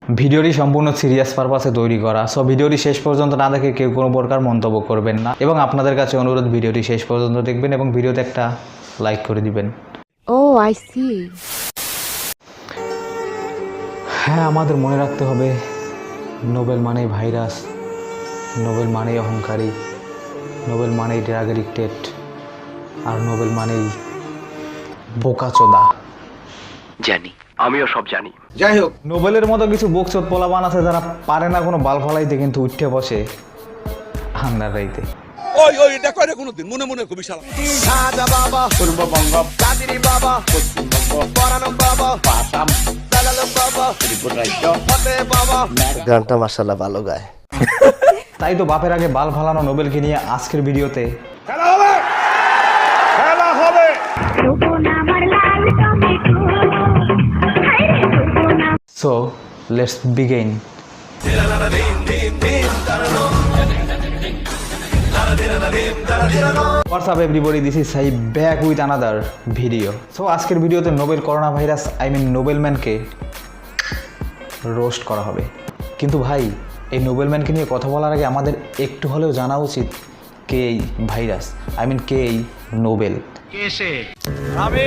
ভিডিওটি সম্পূর্ণ সিরিয়াস পারপাসে তৈরি করা, সো ভিডিওটি শেষ পর্যন্ত না দেখে কেউ কোনো প্রকার মন্তব্য করবেন না এবং আপনাদের কাছে অনুরোধ ভিডিওটি শেষ পর্যন্ত দেখবেন এবং ভিডিওতে একটা লাইক করে দিবেন। ও আই সি। হ্যাঁ, আমাদের মনে রাখতে হবে নোবেল মানেই ভাইরাস, নোবেল মানেই অহংকারী, নোবেল মানেই ড্রাগ এডিক্টেড, আর নোবেল মানেই বোকাচোদা। জানি, আমিও সব জানি। যাই হোক, নোবেলের মতো কিছু বোকচোদ পোলাপান আছে যারা পারে না কোনো বাল ফলাইতে কিন্তু উঠে বসে আন্দার রাইতে। ওই ওই এটা কয় না কোনোদিন মনে মনে কবি শালা। সাদা বাবা পূর্ববঙ্গ, কাদিরি বাবা পশ্চিমবঙ্গ, পরানো বাবা আসাম, দালালো বাবা ত্রিপুরা রাজ্য, ফতে বাবা। গানটা মাশাআল্লাহ ভালো গায়। তাই তো বাপের আগে বাল ফালানো নোবেলকে নিয়ে আজকের ভিডিওতে খেলা হবে, খেলা হবে। So let's begin. What's up everybody, this is Sai back with another video. So আজকের ভিডিওতে নোবেল করোনা ভাইরাস নোবেল ম্যানকে রোস্ট করা হবে। কিন্তু ভাই, এই নোবেল ম্যানকে নিয়ে কথা বলার আগে আমাদের একটু হলেও জানা উচিত কে এই ভাইরাস, কে এই নোবেল। আমি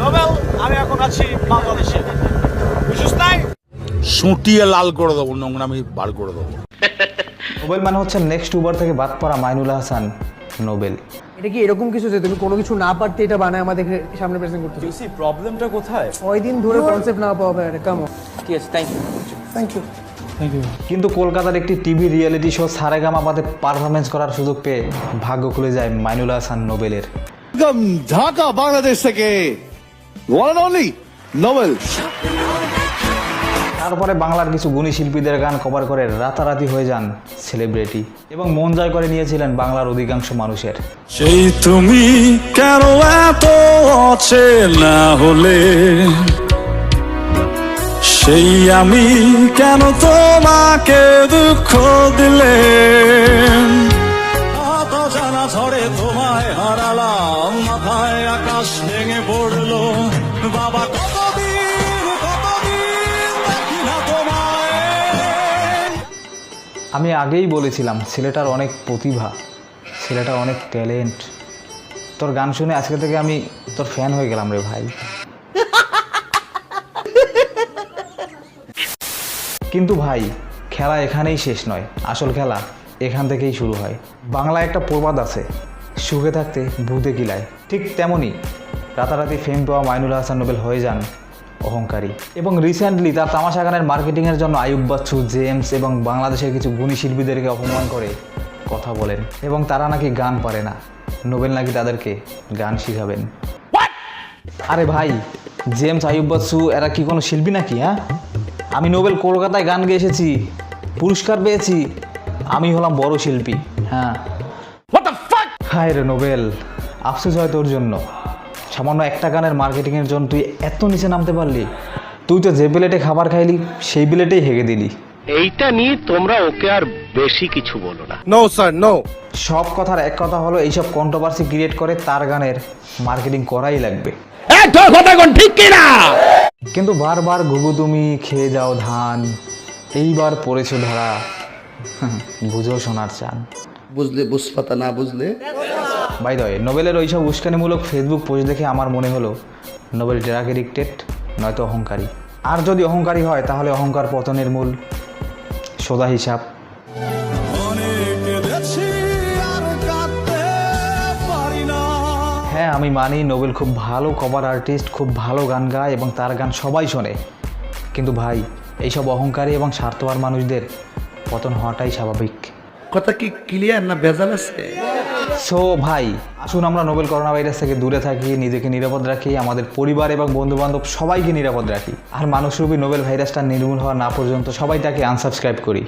নোবেল, আমি এখন আছি বাংলাদেশে। বুঝছিস তাই? সুটিয়ে লাল করে দেবো, নোংরামি বার করে দেবো। নোবেল মানে হচ্ছে নেক্সট উবার থেকে বাদ পড়া মাইনুল হাসান নোবেল। এটা কি এরকম কিছু যে তুমি কোনো কিছু না পারতে এটা বানায় আমাদের সামনে প্রেজেন্ট করতে? জেসি, প্রবলেমটা কোথায়? ওই দিন ধরে কনসেপ্ট না পাওয়া যায়। Come on. ঠিক আছে, থ্যাংক ইউ। কিন্তু কলকাতার একটি টিভি রিয়েলিটি শো সারেগামাপাতে পারফরমেন্স করার সুযোগ পেয়ে ভাগ্য খুলে যায় মাইনুল হাসান নোবেলের। একদম ঢাকা বাংলাদেশ থেকে ওয়ান এন্ড অনলি নোবেল। তারপরে বাংলার কিছু গুণী শিল্পীদের গান কভার করে রাতারাতি হয়ে যান সেলিব্রিটি এবং মন জয় করে নিয়েছিলেন বাংলার অধিকাংশ মানুষের। সেই তুমি কেন এত অচেনা হলে, সেই আমি কেন তোমাকে দুঃখ দিলে, জানা ঝড়ে তোমায় হারালাম, মাথায় আকাশ ভেঙে পড়লো বাবা, আমি আগেই বলেছিলাম ছেলেটার অনেক প্রতিভা, ছেলেটা অনেক ট্যালেন্ট। তোর গান শুনে আজকে থেকে আমি তোর ফ্যান হয়ে গেলাম রে ভাই। কিন্তু ভাই, খেলা এখানেই শেষ নয়, আসল খেলা এখান থেকেই শুরু হয়। বাংলায় একটা প্রবাদ আছে, সুখে থাকতে ভূতে কিলায়। ঠিক তেমনই রাতারাতি ফেম পাওয়া মাইনুল হাসান নোবেল হয়ে যান অহংকারী এবং রিসেন্টলি তার তামাশা গানের মার্কেটিংয়ের জন্য আইয়ুব বাচ্চু, জেমস এবং বাংলাদেশের কিছু গুণী শিল্পীদেরকে অপমান করে কথা বলেন এবং তারা নাকি গান পারে না, নোবেল নাকি তাদেরকে গান শিখাবেন। আরে ভাই, জেমস, আইয়ুব বাচ্চু এরা কি কোনো শিল্পী নাকি? হ্যাঁ, আমি নোবেল কলকাতায় গান গেয়ে এসেছি, পুরস্কার পেয়েছি, আমি হলাম বড় শিল্পী। হ্যাঁ, হায় রে নোবেল, আফসোস হয় তোর জন্য। সামান্য একটা গানের মার্কেটিংয়ের জন্য তুই এত নিচে নামতে পারলি? তুই তো যে প্লেটে খাবার খাইলি সেই প্লেটেই হেগে দিলি। এইটা নিয়ে তোমরা ওকে আর বেশি কিছু বলো না। No sir, no. সব কথার এক কথা হলো, এইসব কন্ট্রোভার্সি ক্রিয়েট করে তার গানের মার্কেটিং করাই লাগবে। ঠিক কিনা? কিন্তু বারবার ঘুঘু তুমি খেয়ে যাও ধান, এইবার পড়েছো ধরা, বুঝো সোনার চান। বুঝলে বুঝপাতা, না বুঝলে বাই দ্য ওয়ে, নোবেলের ওইসব উস্কানিমূলক ফেসবুক পোস্ট দেখে আমার মনে হলো নোবেল ড্রাগ এডিক্টেড, নয়তো অহংকারী। আর যদি অহংকারী হয় তাহলে অহংকার পতনের মূল, সোজা হিসাব। হ্যাঁ, আমি মানি নোবেল খুব ভালো কভার আর্টিস্ট, খুব ভালো গান গায় এবং তার গান সবাই শোনে। কিন্তু ভাই, এইসব অহংকারী এবং স্বার্থবান মানুষদের পতন হওয়াটাই স্বাভাবিক। কথা কি ক্লিয়ার না ভেজাল আছে? সো ভাই, আসুন আমরা নোবেল করোনা ভাইরাস থেকে দূরে থাকি, নিজেকে নিরাপদ রাখি, আমাদের পরিবার এবং বন্ধুবান্ধব সবাইকে নিরাপদ রাখি, আর মানুষরূপী নোবেল ভাইরাসটা নির্মূল হওয়া না পর্যন্ত সবাই তাকে আনসাবস্ক্রাইব করি।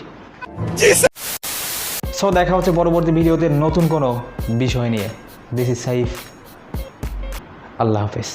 সো দেখা হচ্ছে পরবর্তী ভিডিওতে নতুন কোনো বিষয় নিয়ে। দিস ইজ সাইফ, আল্লাহ হাফেজ।